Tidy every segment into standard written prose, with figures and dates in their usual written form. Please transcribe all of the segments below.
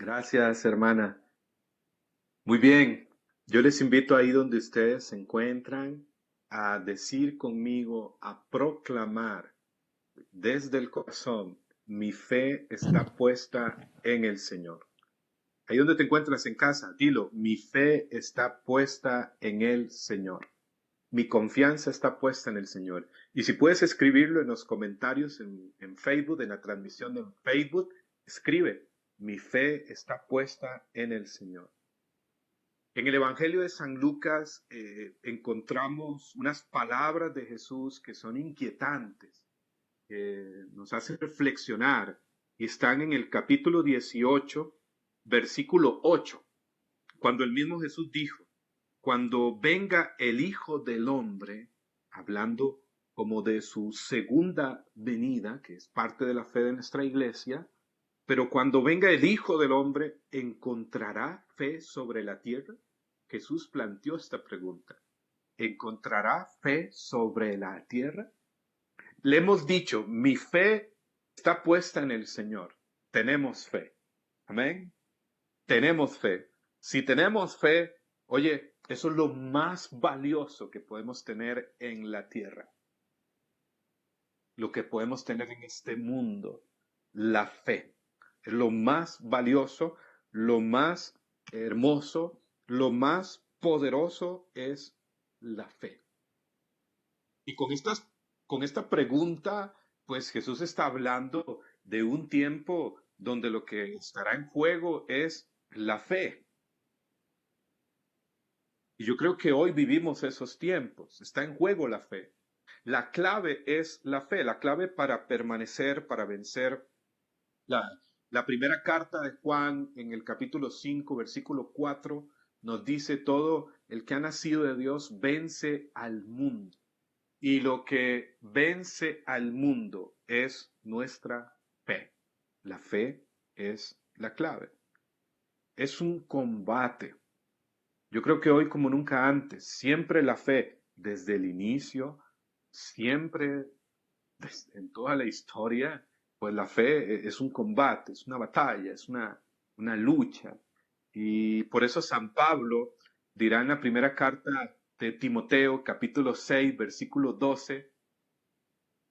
Gracias, hermana. Muy bien. Yo les invito ahí donde ustedes se encuentran a decir conmigo, a proclamar desde el corazón, mi fe está puesta en el Señor. Ahí donde te encuentras en casa, dilo, mi fe está puesta en el Señor. Mi confianza está puesta en el Señor. Y si puedes escribirlo en los comentarios en Facebook, en la transmisión de Facebook, escribe, mi fe está puesta en el Señor. En el Evangelio de San Lucas encontramos unas palabras de Jesús que son inquietantes, que nos hacen reflexionar y están en el capítulo 18, versículo 8, cuando el mismo Jesús dijo, cuando venga el Hijo del Hombre, hablando como de su segunda venida, que es parte de la fe de nuestra iglesia, pero cuando venga el Hijo del Hombre, ¿encontrará fe sobre la tierra? Jesús planteó esta pregunta. ¿Encontrará fe sobre la tierra? Le hemos dicho, mi fe está puesta en el Señor. Tenemos fe. Amén. Tenemos fe. Si tenemos fe, oye, eso es lo más valioso que podemos tener en la tierra. Lo que podemos tener en este mundo, la fe. Es lo más valioso, lo más hermoso, lo más poderoso es la fe. Y con esta pregunta, pues Jesús está hablando de un tiempo donde lo que estará en juego es la fe. Y yo creo que hoy vivimos esos tiempos. Está en juego la fe. La clave es la fe, la clave para permanecer, para vencer. La primera carta de Juan en el capítulo 5, versículo 4, nos dice todo el que ha nacido de Dios vence al mundo. Y lo que vence al mundo es nuestra fe. La fe es la clave. Es un combate. Yo creo que hoy como nunca antes, siempre la fe, desde el inicio, siempre en toda la historia, pues la fe es un combate, es una batalla, es una lucha. Y por eso San Pablo dirá en la primera carta de Timoteo, capítulo 6, versículo 12,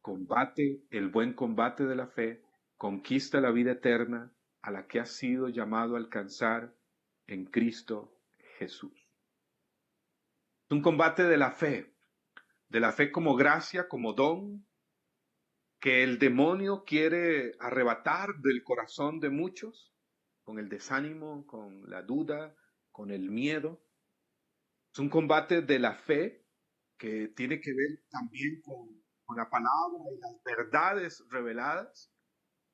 combate el buen combate de la fe, conquista la vida eterna a la que has sido llamado a alcanzar en Cristo Jesús. Es un combate de la fe como gracia, como don, que el demonio quiere arrebatar del corazón de muchos, con el desánimo, con la duda, con el miedo. Es un combate de la fe que tiene que ver también con la palabra y las verdades reveladas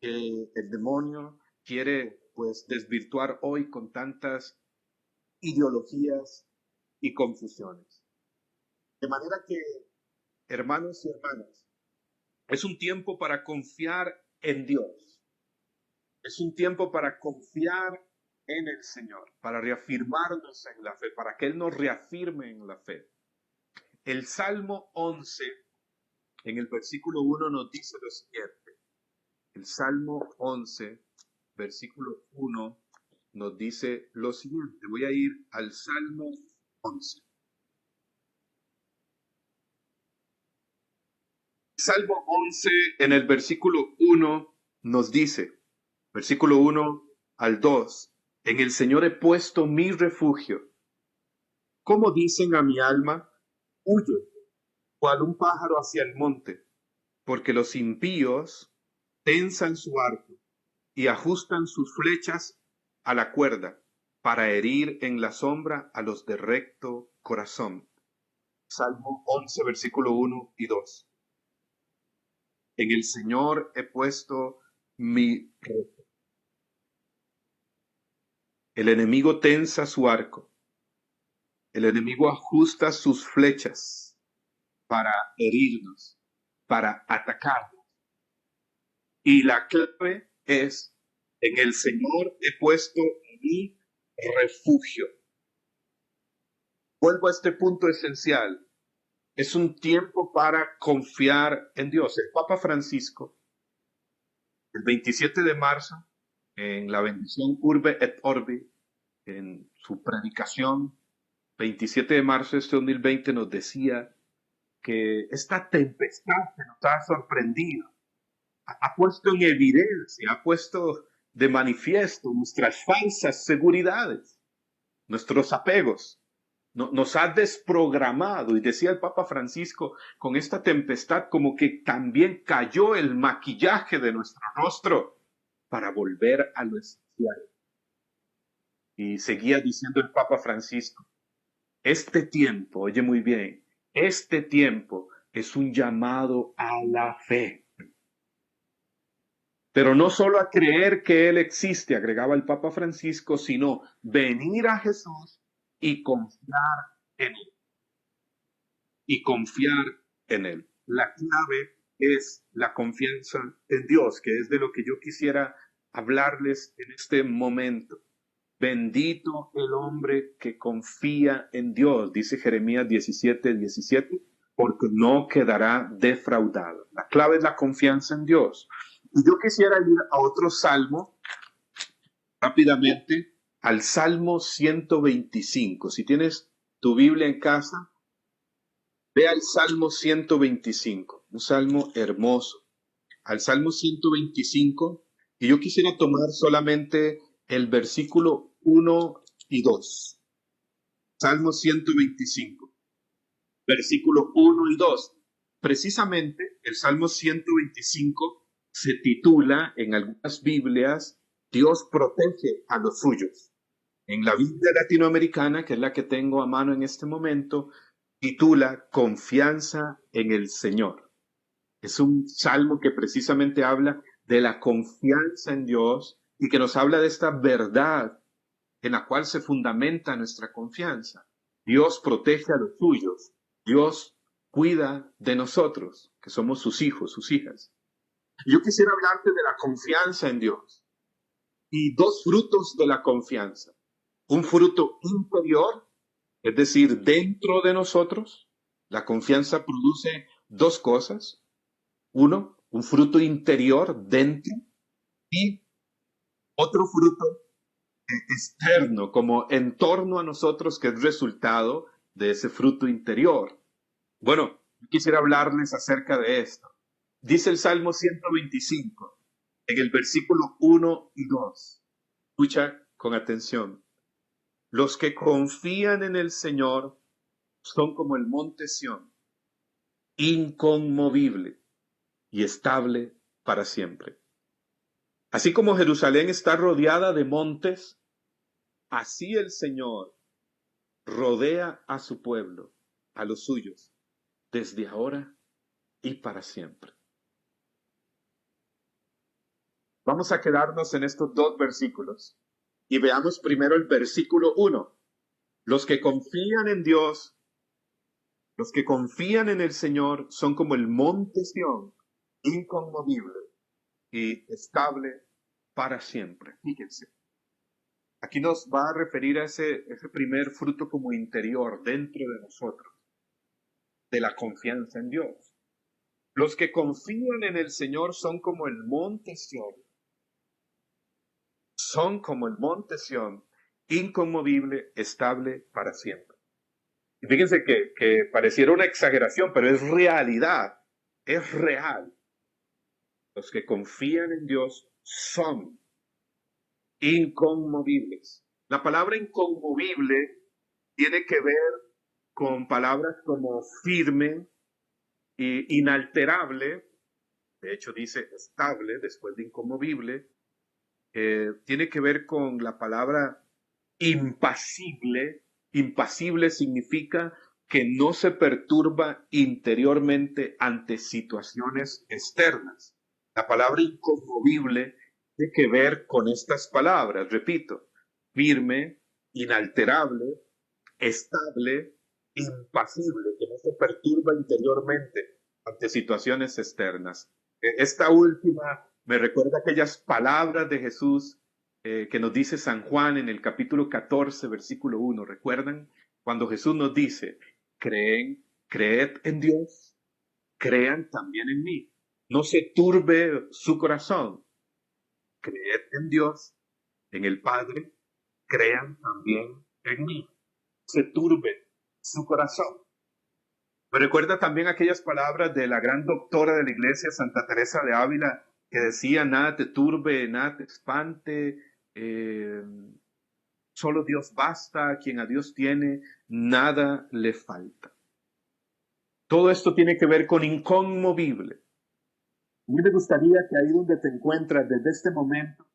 que el demonio quiere pues desvirtuar hoy con tantas ideologías y confusiones. De manera que, hermanos y hermanas, es un tiempo para confiar en Dios. Es un tiempo para confiar en el Señor, para reafirmarnos en la fe, para que Él nos reafirme en la fe. El Salmo 11, en el versículo 1, nos dice lo siguiente. El Salmo 11, versículo 1, nos dice lo siguiente. Voy a ir al Salmo 11. Salmo 11, en el versículo 1, nos dice, versículo 1 al 2, en el Señor he puesto mi refugio. ¿Cómo dicen a mi alma? Huye, cual un pájaro hacia el monte, porque los impíos tensan su arco y ajustan sus flechas a la cuerda para herir en la sombra a los de recto corazón. Salmo 11, versículo 1 y 2. En el Señor he puesto mi refugio. El enemigo tensa su arco. El enemigo ajusta sus flechas para herirnos, para atacarnos. Y la clave es, en el Señor he puesto mi refugio. Vuelvo a este punto esencial. Es un tiempo para confiar en Dios. El Papa Francisco, el 27 de marzo, en la bendición Urbe et Orbi, en su predicación, 27 de marzo de este 2020, nos decía que esta tempestad que nos ha sorprendido ha puesto en evidencia, ha puesto de manifiesto nuestras falsas seguridades, nuestros apegos. Nos ha desprogramado, y decía el Papa Francisco, con esta tempestad como que también cayó el maquillaje de nuestro rostro para volver a lo esencial. Y seguía diciendo el Papa Francisco, este tiempo, oye muy bien, este tiempo es un llamado a la fe. Pero no solo a creer que Él existe, agregaba el Papa Francisco, sino venir a Jesús y confiar en Él. Y confiar en Él. La clave es la confianza en Dios, que es de lo que yo quisiera hablarles en este momento. Bendito el hombre que confía en Dios, dice Jeremías 17:17, porque no quedará defraudado. La clave es la confianza en Dios. Y yo quisiera ir a otro salmo rápidamente, al Salmo 125. Si tienes tu Biblia en casa, ve al Salmo 125, un salmo hermoso. Al Salmo 125, y yo quisiera tomar solamente el versículo 1 y 2. Salmo 125, versículo 1 y 2. Precisamente el Salmo 125 se titula en algunas Biblias, Dios protege a los suyos. En la Biblia latinoamericana, que es la que tengo a mano en este momento, titula Confianza en el Señor. Es un salmo que precisamente habla de la confianza en Dios y que nos habla de esta verdad en la cual se fundamenta nuestra confianza. Dios protege a los suyos. Dios cuida de nosotros, que somos sus hijos, sus hijas. Yo quisiera hablarte de la confianza en Dios y dos frutos de la confianza. Un fruto interior, es decir, dentro de nosotros. La confianza produce dos cosas. Uno, un fruto interior dentro, y otro fruto externo, como en torno a nosotros, que es resultado de ese fruto interior. Bueno, quisiera hablarles acerca de esto. Dice el Salmo 125, en el versículo 1 y 2. Escucha con atención. Los que confían en el Señor son como el monte Sión, inconmovible y estable para siempre. Así como Jerusalén está rodeada de montes, así el Señor rodea a su pueblo, a los suyos, desde ahora y para siempre. Vamos a quedarnos en estos dos versículos y veamos primero el versículo 1. Los que confían en Dios, los que confían en el Señor, son como el monte Sión, inconmovible y estable para siempre. Fíjense. Aquí nos va a referir a ese primer fruto como interior dentro de nosotros, de la confianza en Dios. Los que confían en el Señor son como el monte Sión. Son como el monte Sión, inconmovible, estable para siempre. Y fíjense que pareciera una exageración, pero es realidad, es real. Los que confían en Dios son inconmovibles. La palabra inconmovible tiene que ver con palabras como firme e inalterable. De hecho dice estable después de inconmovible. Tiene que ver con la palabra impasible. Impasible significa que no se perturba interiormente ante situaciones externas. La palabra inconmovible tiene que ver con estas palabras, repito, firme, inalterable, estable, impasible, que no se perturba interiormente ante situaciones externas. Esta última me recuerda aquellas palabras de Jesús que nos dice San Juan en el capítulo 14, versículo 1. ¿Recuerdan? Cuando Jesús nos dice, creed en Dios, crean también en mí. No se turbe su corazón. creed en Dios, en el Padre, crean también en mí. Se turbe su corazón. Me recuerda también aquellas palabras de la gran doctora de la iglesia, Santa Teresa de Ávila, que decía, nada te turbe, nada te espante, solo Dios basta, quien a Dios tiene, nada le falta. Todo esto tiene que ver con inconmovible. A mí me gustaría que ahí donde te encuentras desde este momento,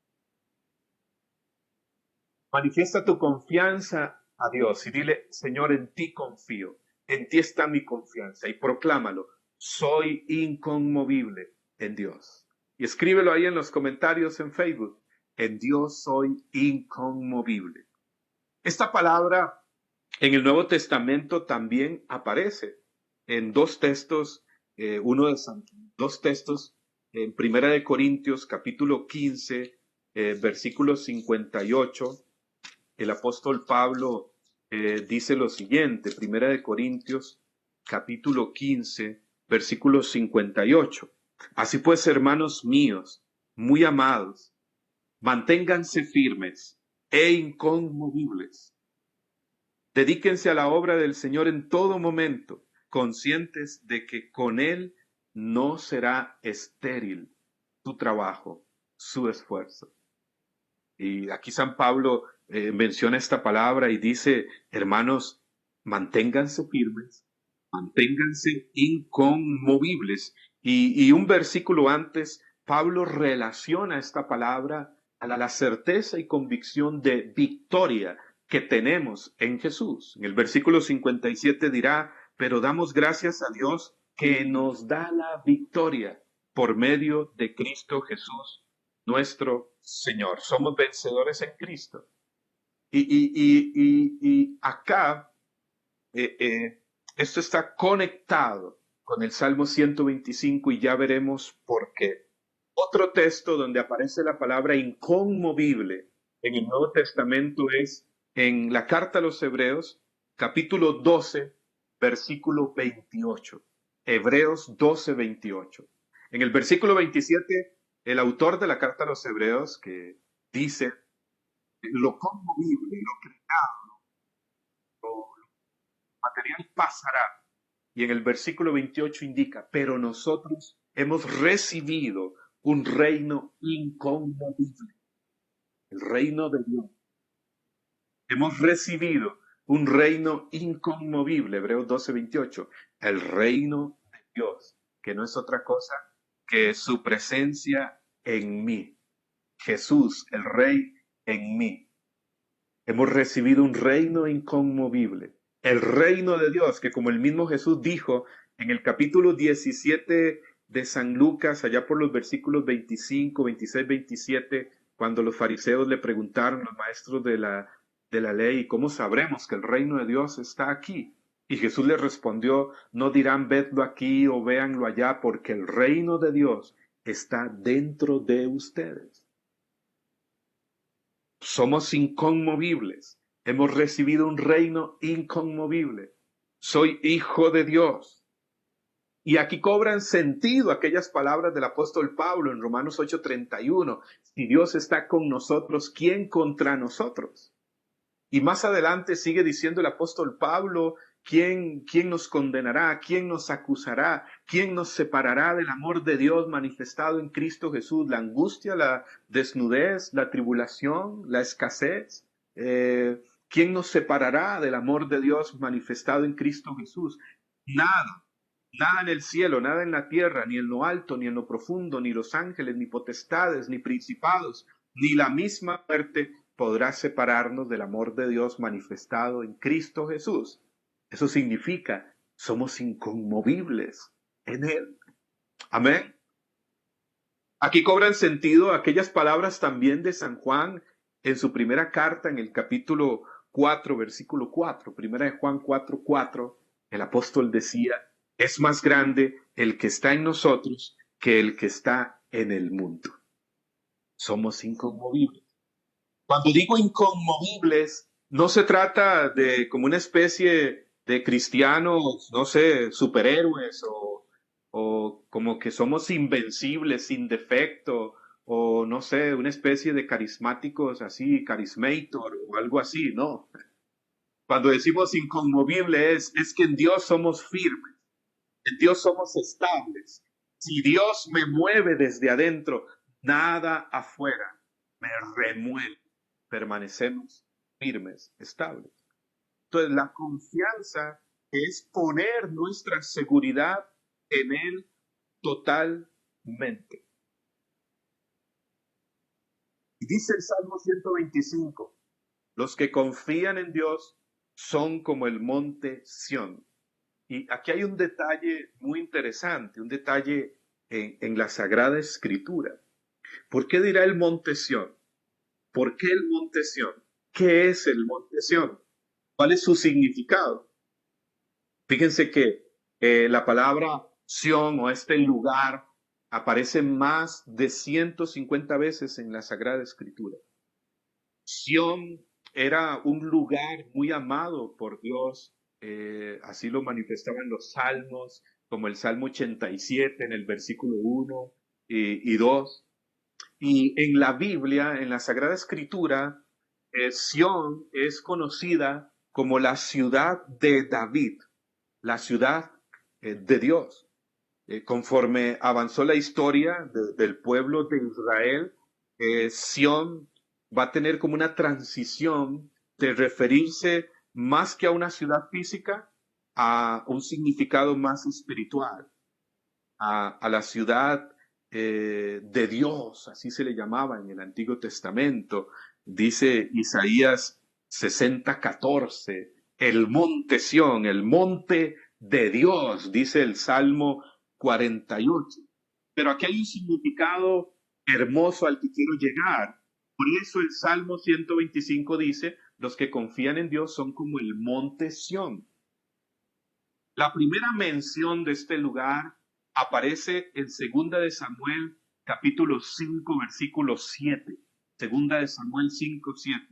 manifiesta tu confianza a Dios y dile, Señor, en ti confío, en ti está mi confianza y proclámalo, soy inconmovible en Dios. Y escríbelo ahí en los comentarios en Facebook, en Dios soy inconmovible. Esta palabra en el Nuevo Testamento también aparece en dos textos, dos textos en Primera de Corintios capítulo 15, versículo 58. El apóstol Pablo dice lo siguiente, Primera de Corintios, capítulo 15, versículo 58. Así pues, hermanos míos, muy amados, manténganse firmes e inconmovibles. Dedíquense a la obra del Señor en todo momento, conscientes de que con Él no será estéril su trabajo, su esfuerzo. Y aquí San Pablo menciona esta palabra y dice, hermanos, manténganse firmes, manténganse inconmovibles. Y un versículo antes, Pablo relaciona esta palabra a la certeza y convicción de victoria que tenemos en Jesús. En el versículo 57 dirá, pero damos gracias a Dios que nos da la victoria por medio de Cristo Jesús, nuestro Señor. Somos vencedores en Cristo. Y acá esto está conectado con el Salmo 125 y ya veremos por qué. Otro texto donde aparece la palabra inconmovible en el Nuevo Testamento es en la carta a los Hebreos, capítulo 12, versículo 28. Hebreos 12, 28. En el versículo 27, el autor de la carta a los Hebreos que dice, lo conmovible, lo creado, lo material pasará. Y en el versículo 28 indica, pero nosotros hemos recibido un reino inconmovible, el reino de Dios. Hemos recibido un reino inconmovible, Hebreos 12, 28, el reino de Dios, que no es otra cosa que su presencia en mí. Jesús, el Rey, en mí. Hemos recibido un reino inconmovible, el reino de Dios, que como el mismo Jesús dijo en el capítulo 17 de San Lucas, allá por los versículos 25, 26, 27, cuando los fariseos le preguntaron, los maestros de la ley, ¿cómo sabremos que el reino de Dios está aquí? Y Jesús les respondió, no dirán vedlo aquí o véanlo allá, porque el reino de Dios está dentro de ustedes. Somos inconmovibles. Hemos recibido un reino inconmovible. Soy hijo de Dios. Y aquí cobran sentido aquellas palabras del apóstol Pablo en Romanos 8:31. Si Dios está con nosotros, ¿quién contra nosotros? Y más adelante sigue diciendo el apóstol Pablo, ¿quién nos condenará? ¿Quién nos acusará? ¿Quién nos separará del amor de Dios manifestado en Cristo Jesús? La angustia, la desnudez, la tribulación, la escasez. ¿Quién nos separará del amor de Dios manifestado en Cristo Jesús? Nada. Nada en el cielo, nada en la tierra, ni en lo alto, ni en lo profundo, ni los ángeles, ni potestades, ni principados, ni la misma muerte podrá separarnos del amor de Dios manifestado en Cristo Jesús. Eso significa, somos inconmovibles en Él. Amén. Aquí cobran sentido aquellas palabras también de San Juan en su primera carta, en el capítulo 4, versículo 4. Primera de Juan 4, 4, el apóstol decía, es más grande el que está en nosotros que el que está en el mundo. Somos inconmovibles. Cuando digo inconmovibles, no se trata de como una especie de cristianos, no sé, superhéroes o como que somos invencibles, sin defecto, o no sé, una especie de carismáticos así, carismator o algo así, no. Cuando decimos inconmovible es que en Dios somos firmes, en Dios somos estables. Si Dios me mueve desde adentro, nada afuera me remueve. Permanecemos firmes, estables. Entonces, la confianza es poner nuestra seguridad en Él totalmente. Y dice el Salmo 125, los que confían en Dios son como el monte Sión. Y aquí hay un detalle muy interesante, un detalle en la Sagrada Escritura. ¿Por qué dirá el monte Sión? ¿Por qué el monte Sión? ¿Qué es el monte Sión? ¿Cuál es su significado? Fíjense que la palabra Sión o este lugar aparece más de 150 veces en la Sagrada Escritura. Sión era un lugar muy amado por Dios, así lo manifestaban los salmos, como el Salmo 87 en el versículo 1 y 2. Y en la Biblia, en la Sagrada Escritura, Sión es conocida como la ciudad de David, la ciudad de Dios. Conforme avanzó la historia del pueblo de Israel, Sión va a tener como una transición de referirse más que a una ciudad física, a un significado más espiritual, a la ciudad de Dios, así se le llamaba en el Antiguo Testamento. Dice Isaías 60:14, el monte Sión, el monte de Dios, dice el Salmo 48. Pero aquí hay un significado hermoso al que quiero llegar. Por eso el Salmo 125 dice, los que confían en Dios son como el monte Sión. La primera mención de este lugar aparece en Segunda de Samuel, capítulo 5, versículo 7. Segunda de Samuel 5, 7.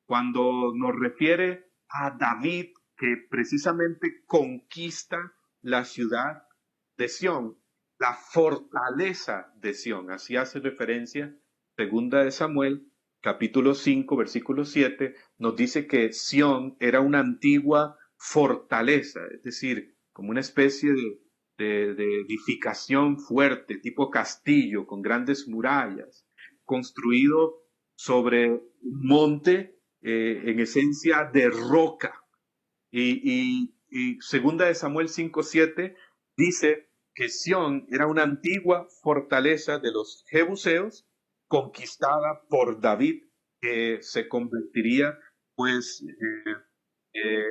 Cuando nos refiere a David, que precisamente conquista la ciudad de Sión, la fortaleza de Sión. Así hace referencia Segunda de Samuel, capítulo 5, versículo 7, nos dice que Sión era una antigua fortaleza, es decir, como una especie de edificación fuerte, tipo castillo, con grandes murallas, construido sobre un monte, en esencia de roca. Y segunda de Samuel 5:7 dice que Sión era una antigua fortaleza de los jebuseos conquistada por David, que se convertiría pues eh,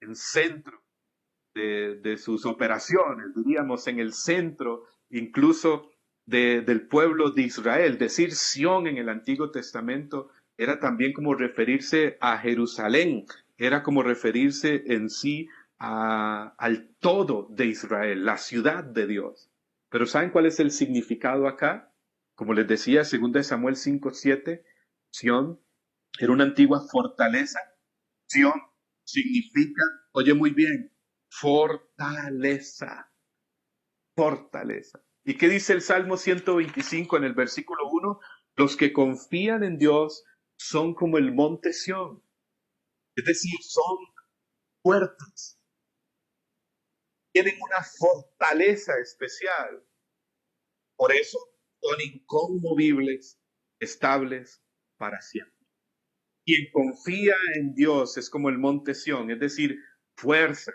en centro de sus operaciones, diríamos en el centro incluso del pueblo de Israel. Decir Sión en el Antiguo Testamento era también como referirse a Jerusalén, era como referirse en sí al todo de Israel, la ciudad de Dios. Pero ¿saben cuál es el significado acá? Como les decía, 2 Samuel 5:7, Sión era una antigua fortaleza. Sión significa, oye muy bien, fortaleza, fortaleza. ¿Y qué dice el Salmo 125 en el versículo 1? Los que confían en Dios son como el monte Sión, es decir, son fuertes, tienen una fortaleza especial, por eso son inconmovibles, estables para siempre. Quien confía en Dios es como el monte Sión, es decir, fuerza,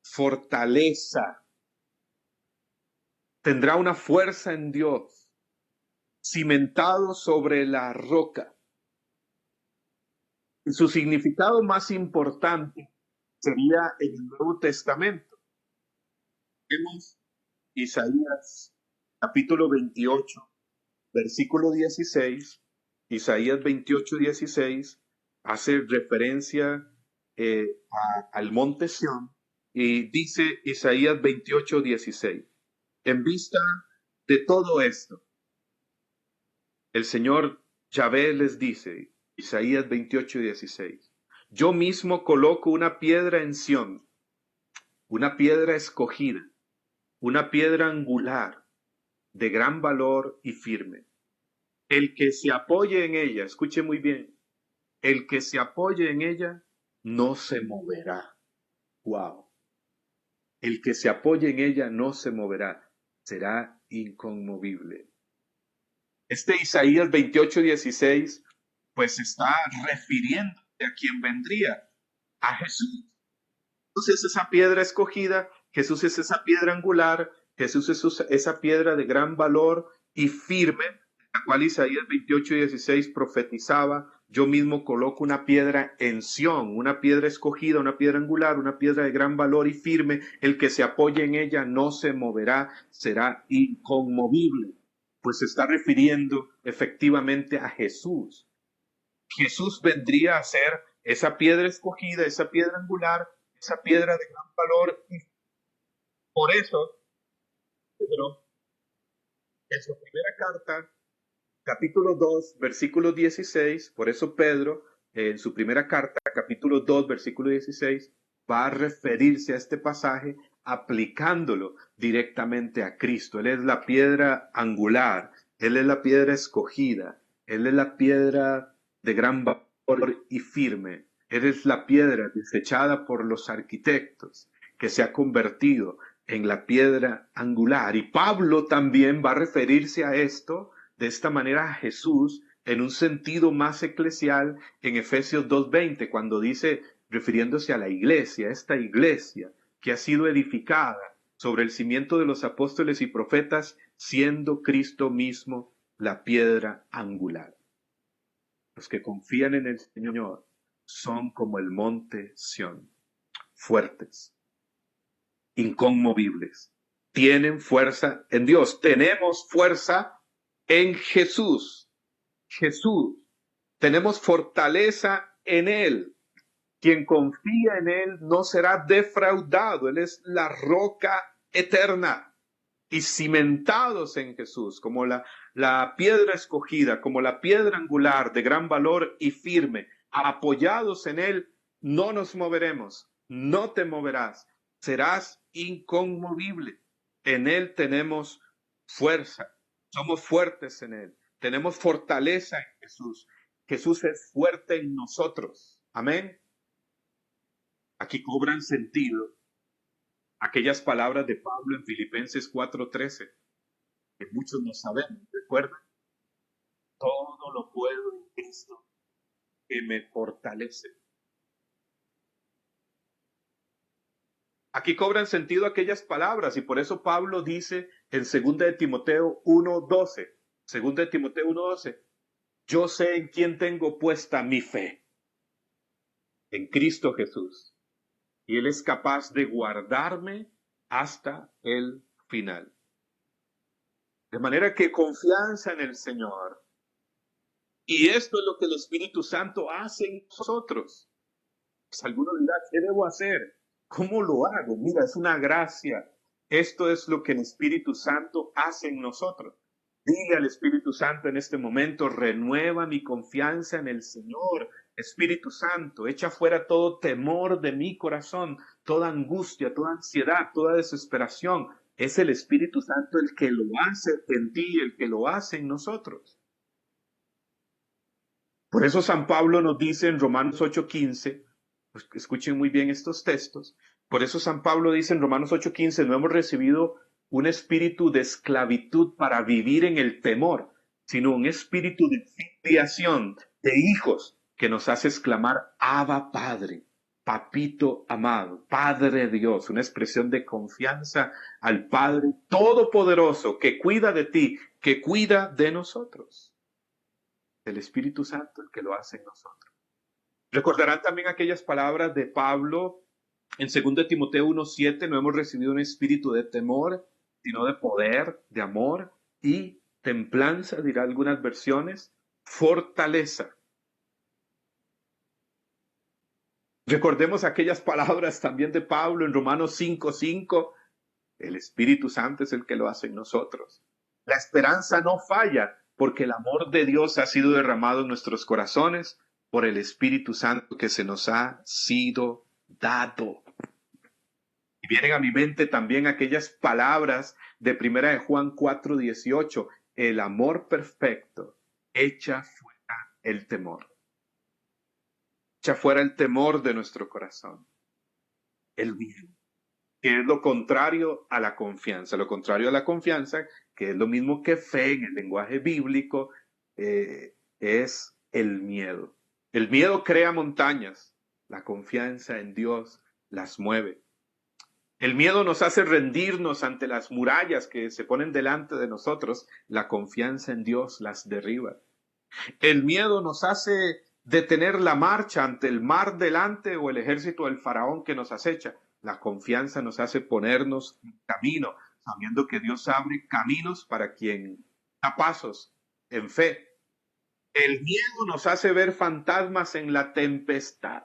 fortaleza, tendrá una fuerza en Dios, cimentado sobre la roca. Y su significado más importante sería en el Nuevo Testamento. Vemos Isaías capítulo 28, versículo 16. Isaías 28:16 hace referencia al monte Sión y dice Isaías 28:16, en vista de todo esto, el Señor Yahvé les dice, Isaías 28:16, yo mismo coloco una piedra en Sión, una piedra escogida, una piedra angular, de gran valor y firme. El que se apoye en ella, escuche muy bien, el que se apoye en ella no se moverá. Wow. El que se apoye en ella no se moverá, será inconmovible. Este Isaías 28:16, pues está refiriendo a quien vendría, a Jesús. Jesús es esa piedra escogida, Jesús es esa piedra angular, Jesús es esa piedra de gran valor y firme, la cual Isaías 28:16 profetizaba. Yo mismo coloco una piedra en Sión, una piedra escogida, una piedra angular, una piedra de gran valor y firme. El que se apoye en ella no se moverá, será inconmovible. Pues se está refiriendo efectivamente a Jesús. Jesús vendría a ser esa piedra escogida, esa piedra angular, esa piedra de gran valor. Y por eso, Pedro, en su primera carta, capítulo 2, versículo 16, por eso Pedro, en su primera carta, capítulo 2, versículo 16, va a referirse a este pasaje aplicándolo directamente a Cristo. Él es la piedra angular, Él es la piedra escogida, Él es la piedra de gran valor y firme. Él es la piedra desechada por los arquitectos, que se ha convertido en la piedra angular. Y Pablo también va a referirse a esto de esta manera a Jesús en un sentido más eclesial en Efesios 2:20, cuando dice, refiriéndose a la iglesia, esta iglesia que ha sido edificada sobre el cimiento de los apóstoles y profetas, siendo Cristo mismo la piedra angular. Los que confían en el Señor son como el monte Sión, fuertes, inconmovibles, tienen fuerza en Dios. Tenemos fuerza en Jesús. Jesús. Tenemos fortaleza en Él. Quien confía en Él no será defraudado. Él es la roca eterna. Y cimentados en Jesús, como la piedra escogida, como la piedra angular de gran valor y firme, apoyados en Él, no nos moveremos, no te moverás, serás inconmovible. En Él tenemos fuerza, somos fuertes en Él, tenemos fortaleza en Jesús. Jesús es fuerte en nosotros. Amén. Aquí cobran sentido aquellas palabras de Pablo en Filipenses 4:13, que muchos no sabemos. ¿Recuerdan? Todo lo puedo en Cristo que me fortalece. Aquí cobran sentido aquellas palabras y por eso Pablo dice en 2 de Timoteo 1:12, 2 de Timoteo 1:12, yo sé en quién tengo puesta mi fe, en Cristo Jesús, y Él es capaz de guardarme hasta el final. De manera que confianza en el Señor. Y esto es lo que el Espíritu Santo hace en nosotros. Pues alguno dirá, ¿qué debo hacer? ¿Cómo lo hago? Mira, es una gracia. Esto es lo que el Espíritu Santo hace en nosotros. Dile al Espíritu Santo en este momento, renueva mi confianza en el Señor. Espíritu Santo, echa fuera todo temor de mi corazón, toda angustia, toda ansiedad, toda desesperación. Es el Espíritu Santo el que lo hace en ti, el que lo hace en nosotros. Por eso San Pablo nos dice en Romanos 8:15, pues escuchen muy bien estos textos, por eso San Pablo dice en Romanos 8:15, no hemos recibido un espíritu de esclavitud para vivir en el temor, sino un espíritu de filiación, de hijos, que nos hace exclamar, Abba Padre, Papito amado, Padre Dios, una expresión de confianza al Padre Todopoderoso, que cuida de ti, que cuida de nosotros. El Espíritu Santo el que lo hace en nosotros. Recordarán también aquellas palabras de Pablo en 2 Timoteo 1:7, no hemos recibido un espíritu de temor, sino de poder, de amor y templanza, dirá algunas versiones, fortaleza. Recordemos aquellas palabras también de Pablo en Romanos 5:5, el Espíritu Santo es el que lo hace en nosotros. La esperanza no falla, porque el amor de Dios ha sido derramado en nuestros corazones por el Espíritu Santo que se nos ha sido dado. Y vienen a mi mente también aquellas palabras de 1 de Juan 4:18, el amor perfecto echa fuera el temor. Echa fuera el temor de nuestro corazón. El miedo, que es lo contrario a la confianza. Lo contrario a la confianza, que es lo mismo que fe en el lenguaje bíblico, es el miedo. El miedo crea montañas. La confianza en Dios las mueve. El miedo nos hace rendirnos ante las murallas que se ponen delante de nosotros. La confianza en Dios las derriba. El miedo nos hace detener la marcha ante el mar delante o el ejército del faraón que nos acecha. La confianza nos hace ponernos en camino, sabiendo que Dios abre caminos para quien da pasos en fe. El miedo nos hace ver fantasmas en la tempestad.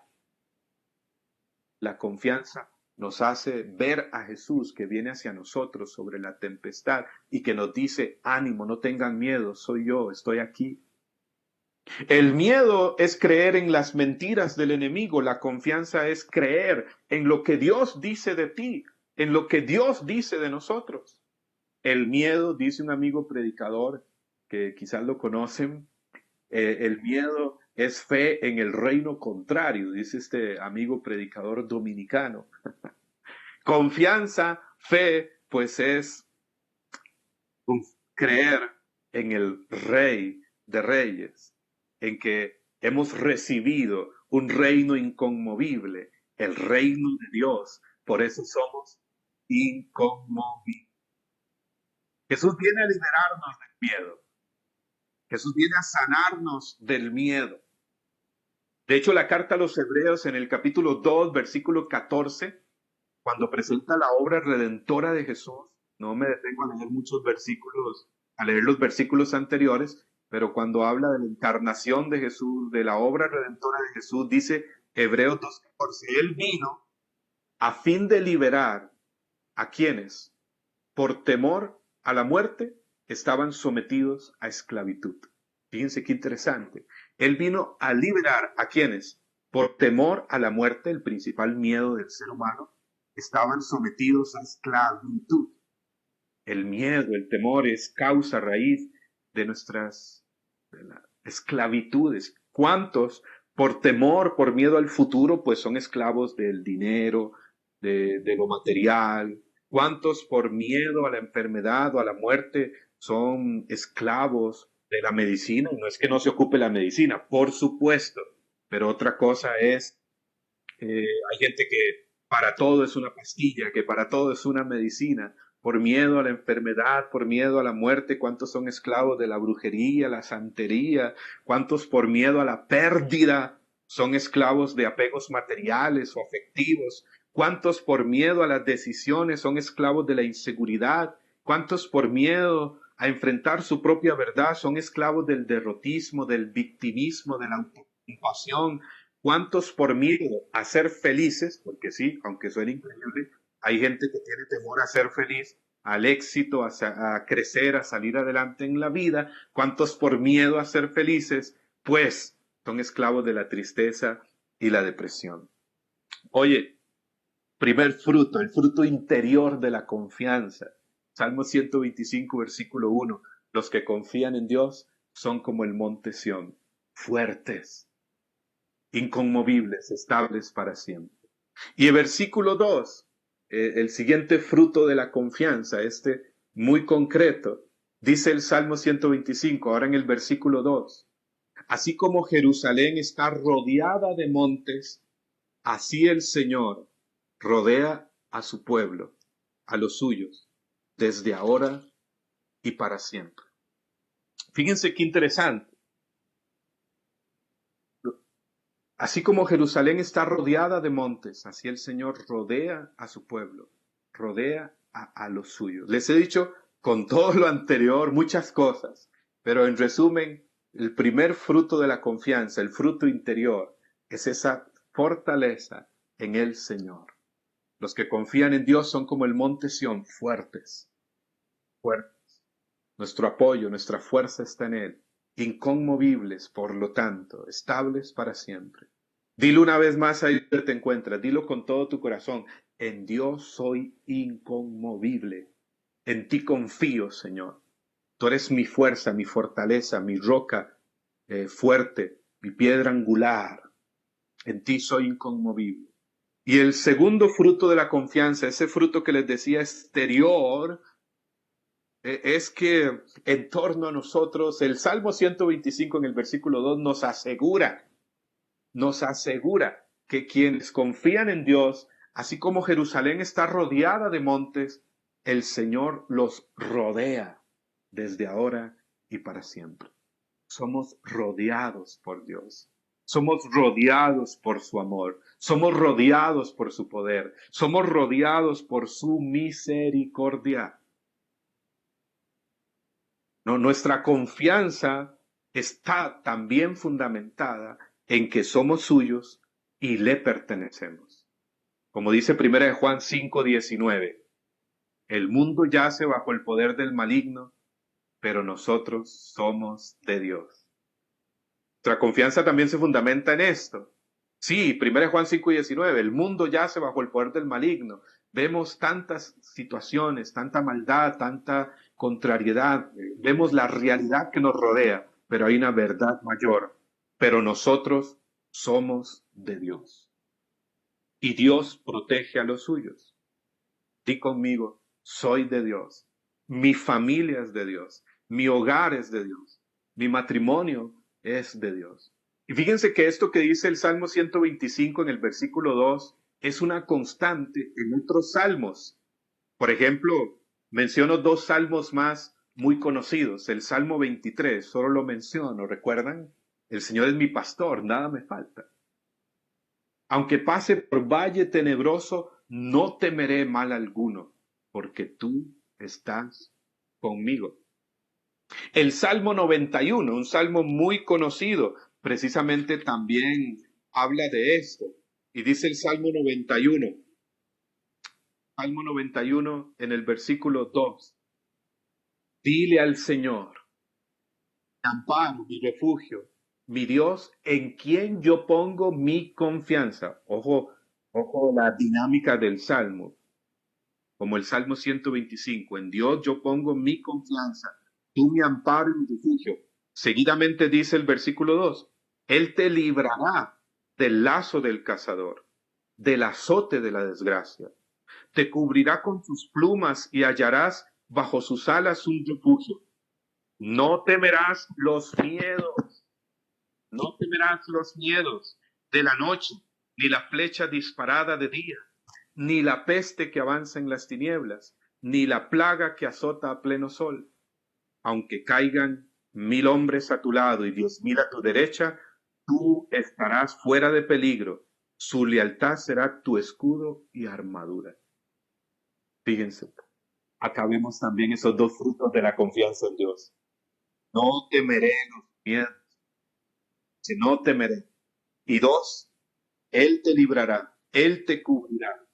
La confianza nos hace ver a Jesús que viene hacia nosotros sobre la tempestad y que nos dice, ánimo, no tengan miedo, soy yo, estoy aquí. El miedo es creer en las mentiras del enemigo, la confianza es creer en lo que Dios dice de ti, en lo que Dios dice de nosotros. El miedo, dice un amigo predicador que quizás lo conocen, el miedo es fe en el reino contrario, dice este amigo predicador dominicano. Confianza, fe, pues es creer en el Rey de Reyes, en que hemos recibido un reino inconmovible, el reino de Dios. Por eso somos inconmovibles. Jesús viene a liberarnos del miedo. Jesús viene a sanarnos del miedo. De hecho, la carta a los Hebreos en el capítulo 2, versículo 14, cuando presenta la obra redentora de Jesús, no me detengo a leer muchos versículos, a leer los versículos anteriores, pero cuando habla de la encarnación de Jesús, de la obra redentora de Jesús, dice Hebreos 2:14, Él vino a fin de liberar a quienes, por temor a la muerte, estaban sometidos a esclavitud. Fíjense qué interesante. Él vino a liberar a quienes, por temor a la muerte, el principal miedo del ser humano, estaban sometidos a esclavitud. El miedo, el temor es causa raíz de nuestras esclavitudes. ¿Cuántos por temor, por miedo al futuro, pues son esclavos del dinero, de lo material? ¿Cuántos por miedo a la enfermedad o a la muerte son esclavos de la medicina? Y no es que no se ocupe la medicina, por supuesto, pero otra cosa es, hay gente que para todo es una pastilla, que para todo es una medicina, por miedo a la enfermedad, por miedo a la muerte. ¿Cuántos son esclavos de la brujería, la santería? ¿Cuántos por miedo a la pérdida son esclavos de apegos materiales o afectivos? ¿Cuántos por miedo a las decisiones son esclavos de la inseguridad? ¿Cuántos por miedo a enfrentar su propia verdad son esclavos del derrotismo, del victimismo, de la autocompasión? ¿Cuántos por miedo a ser felices? Porque sí, aunque suene increíble, hay gente que tiene temor a ser feliz, al éxito, a crecer, a salir adelante en la vida. ¿Cuántos por miedo a ser felices? Pues son esclavos de la tristeza y la depresión. Oye, primer fruto, el fruto interior de la confianza. Salmo 125, versículo 1. Los que confían en Dios son como el monte Sión, fuertes, inconmovibles, estables para siempre. Y el versículo 2, el siguiente fruto de la confianza, este muy concreto, dice el Salmo 125, ahora en el versículo 2, así como Jerusalén está rodeada de montes, así el Señor rodea a su pueblo, a los suyos, desde ahora y para siempre. Fíjense qué interesante. Así como Jerusalén está rodeada de montes, así el Señor rodea a su pueblo, rodea a los suyos. Les he dicho con todo lo anterior muchas cosas, pero en resumen, el primer fruto de la confianza, el fruto interior, es esa fortaleza en el Señor. Los que confían en Dios son como el monte Sión, fuertes, fuertes. Nuestro apoyo, nuestra fuerza está en Él, inconmovibles, por lo tanto, estables para siempre. Dilo una vez más ahí donde te encuentras, dilo con todo tu corazón. En Dios soy inconmovible. En ti confío, Señor. Tú eres mi fuerza, mi fortaleza, mi roca, fuerte, mi piedra angular, en ti soy inconmovible. Y el segundo fruto de la confianza, ese fruto que les decía exterior, es que en torno a nosotros, el Salmo 125 en el versículo 2 nos asegura que quienes confían en Dios, así como Jerusalén está rodeada de montes, el Señor los rodea desde ahora y para siempre. Somos rodeados por Dios. Somos rodeados por su amor. Somos rodeados por su poder. Somos rodeados por su misericordia. No, nuestra confianza está también fundamentada en que somos suyos y le pertenecemos. Como dice 1 Juan 5:19, el mundo yace bajo el poder del maligno, pero nosotros somos de Dios. Nuestra confianza también se fundamenta en esto. Sí, 1 Juan 5:19, el mundo yace bajo el poder del maligno. Vemos tantas situaciones, tanta maldad, tanta contrariedad. Vemos la realidad que nos rodea, pero hay una verdad mayor. Pero nosotros somos de Dios. Y Dios protege a los suyos. Di conmigo, soy de Dios. Mi familia es de Dios. Mi hogar es de Dios. Mi matrimonio es de Dios. Y fíjense que esto que dice el Salmo 125 en el versículo 2 es una constante en otros salmos. Por ejemplo, menciono dos salmos más muy conocidos. El Salmo 23, solo lo menciono, ¿recuerdan? El Señor es mi pastor, nada me falta. Aunque pase por valle tenebroso, no temeré mal alguno, porque tú estás conmigo. El Salmo 91, un salmo muy conocido, precisamente también habla de esto. Y dice el Salmo 91 en el versículo 2, dile al Señor, mi amparo, mi refugio, mi Dios, en quien yo pongo mi confianza. Ojo la dinámica del Salmo. Como el Salmo 125, en Dios yo pongo mi confianza, tú mi amparo y mi refugio. Seguidamente dice el versículo 2, Él te librará del lazo del cazador, del azote de la desgracia. Te cubrirá con sus plumas y hallarás bajo sus alas un refugio. No temerás los miedos, no temerás los miedos de la noche, ni la flecha disparada de día, ni la peste que avanza en las tinieblas, ni la plaga que azota a pleno sol. Aunque caigan 1000 hombres a tu lado y 10,000 a tu derecha, tú estarás fuera de peligro. Su lealtad será tu escudo y armadura. Fíjense, acá vemos también esos dos frutos de la confianza en Dios. No temeré los miedos, si no temeré. Y dos, Él te librará, Él te cubrirá.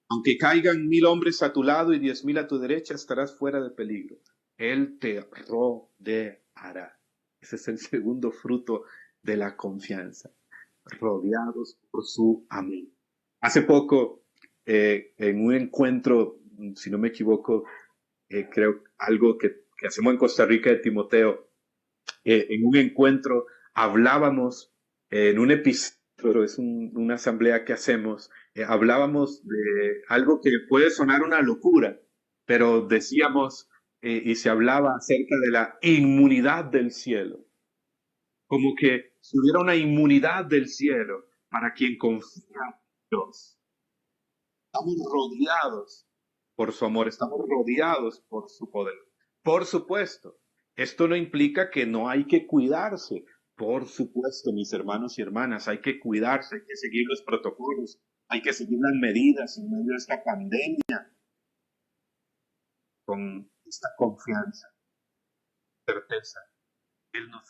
Aunque caigan 1000 hombres a tu lado y 10,000 a tu derecha, estarás fuera de peligro. Él te rodeará. Ese es el segundo fruto de la confianza. Rodeados por su amor. Hace poco, en un encuentro, si no me equivoco, creo algo que hacemos en Costa Rica de Timoteo, en un encuentro hablábamos en un episodio, es una asamblea que hacemos, hablábamos de algo que puede sonar una locura, pero decíamos y se hablaba acerca de la inmunidad del cielo, como que si hubiera una inmunidad del cielo para quien confía en Dios. Estamos rodeados por su amor, estamos rodeados por su poder. Por supuesto, esto no implica que no hay que cuidarse. Por supuesto, mis hermanos y hermanas, hay que cuidarse, hay que seguir los protocolos, hay que seguir las medidas en medio de esta pandemia con esta confianza, certeza. Él nos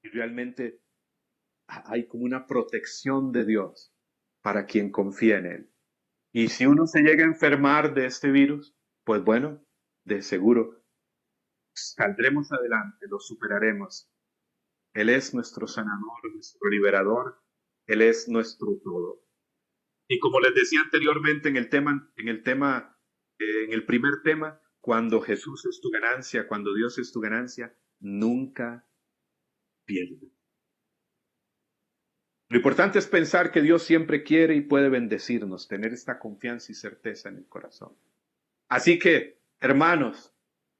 y realmente hay como una protección de Dios para quien confía en Él. Y si uno se llega a enfermar de este virus, pues bueno, de seguro saldremos adelante, lo superaremos. Él es nuestro sanador, nuestro liberador, Él es nuestro todo. Y como les decía anteriormente en el primer tema, cuando Jesús es tu ganancia, cuando Dios es tu ganancia, nunca pierdes. Lo importante es pensar que Dios siempre quiere y puede bendecirnos, tener esta confianza y certeza en el corazón. Así que, hermanos,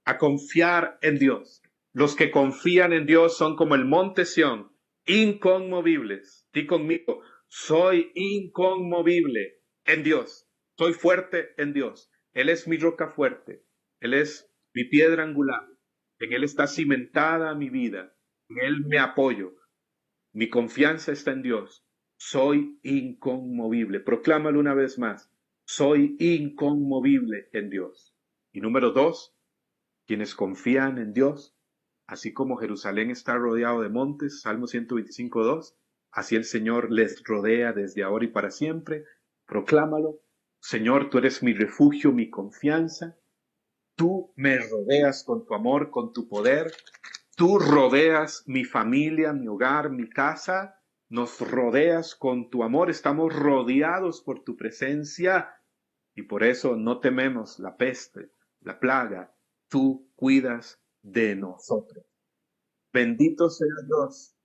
a confiar en Dios. Los que confían en Dios son como el monte Sión, inconmovibles. Di conmigo, soy inconmovible en Dios. Soy fuerte en Dios. Él es mi roca fuerte. Él es mi piedra angular. En Él está cimentada mi vida. En Él me apoyo. Mi confianza está en Dios. Soy inconmovible. Proclámalo una vez más. Soy inconmovible en Dios. Y número 2, quienes confían en Dios, así como Jerusalén está rodeado de montes, Salmo 125:2, así el Señor les rodea desde ahora y para siempre. Proclámalo. Señor, tú eres mi refugio, mi confianza. Tú me rodeas con tu amor, con tu poder. Tú rodeas mi familia, mi hogar, mi casa. Nos rodeas con tu amor. Estamos rodeados por tu presencia y por eso no tememos la peste, la plaga. Tú cuidas de nosotros. Bendito sea Dios.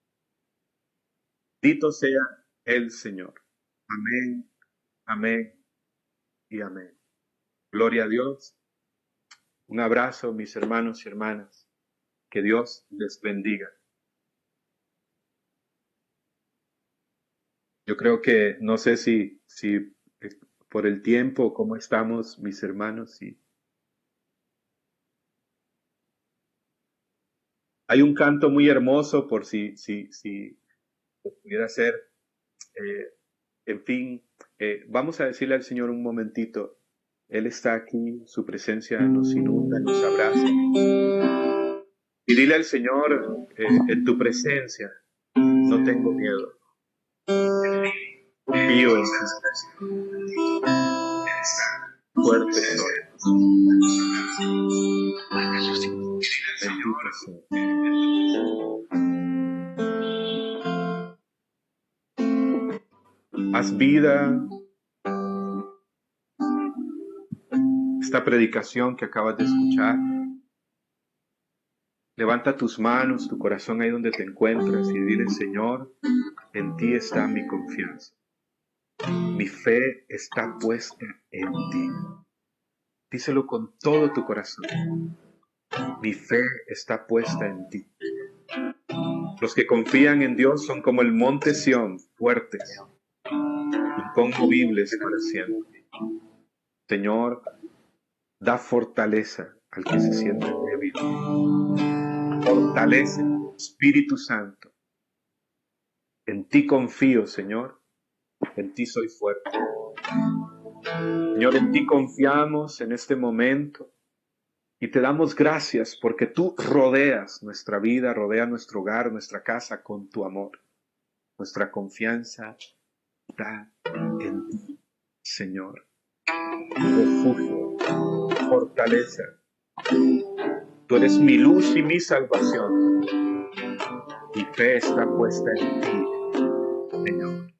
Bendito sea el Señor. Amén, amén y amén. Gloria a Dios. Un abrazo, mis hermanos y hermanas. Que Dios les bendiga. Yo creo que, no sé si por el tiempo, cómo estamos, mis hermanos. Si hay un canto muy hermoso, por si pudiera ser, eh, en fin, vamos a decirle al Señor un momentito. Él está aquí, su presencia nos inunda, nos abraza. Y dile al Señor, en tu presencia, no tengo miedo. Confío en ti. Fuerte soy. Bendito sea. Haz vida esta predicación que acabas de escuchar. Levanta tus manos, tu corazón ahí donde te encuentras y dile, Señor, en ti está mi confianza. Mi fe está puesta en ti. Díselo con todo tu corazón. Mi fe está puesta en ti. Los que confían en Dios son como el monte Sión, fuertes, inconmovibles para siempre. Señor, da fortaleza al que se siente débil. Fortalece, Espíritu Santo. En ti confío, Señor. En ti soy fuerte. Señor, en ti confiamos en este momento y te damos gracias porque tú rodeas nuestra vida, rodeas nuestro hogar, nuestra casa con tu amor. Nuestra confianza está en ti, Señor. Refugio, fortaleza. Tú eres mi luz y mi salvación. Mi fe está puesta en ti, Señor.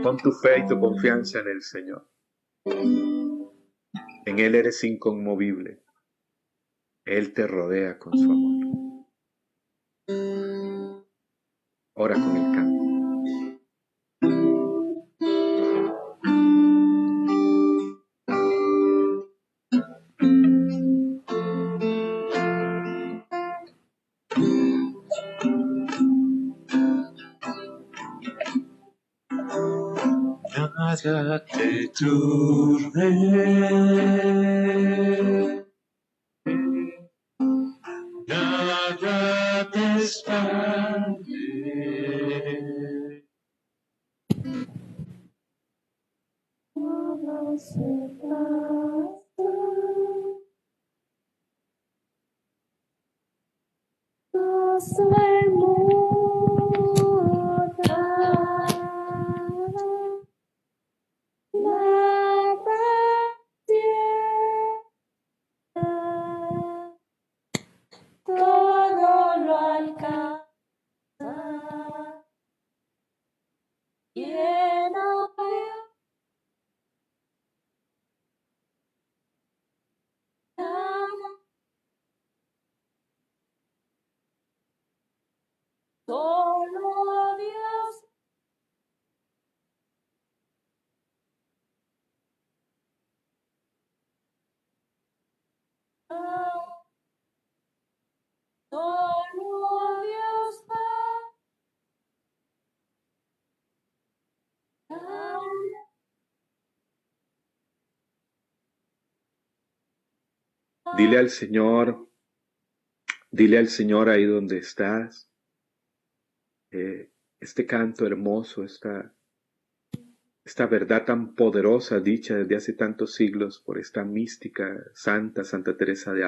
Pon tu fe y tu confianza en el Señor. En Él eres inconmovible. Él te rodea con su amor. Ora con el canto. Nada te turbe, nada te espante. Todo se pasa, todo se muda. Nada tiene, todo lo alcanza. Lleno de nada Dile al Señor ahí donde estás, este canto hermoso, esta verdad tan poderosa dicha desde hace tantos siglos por esta mística santa, Santa Teresa de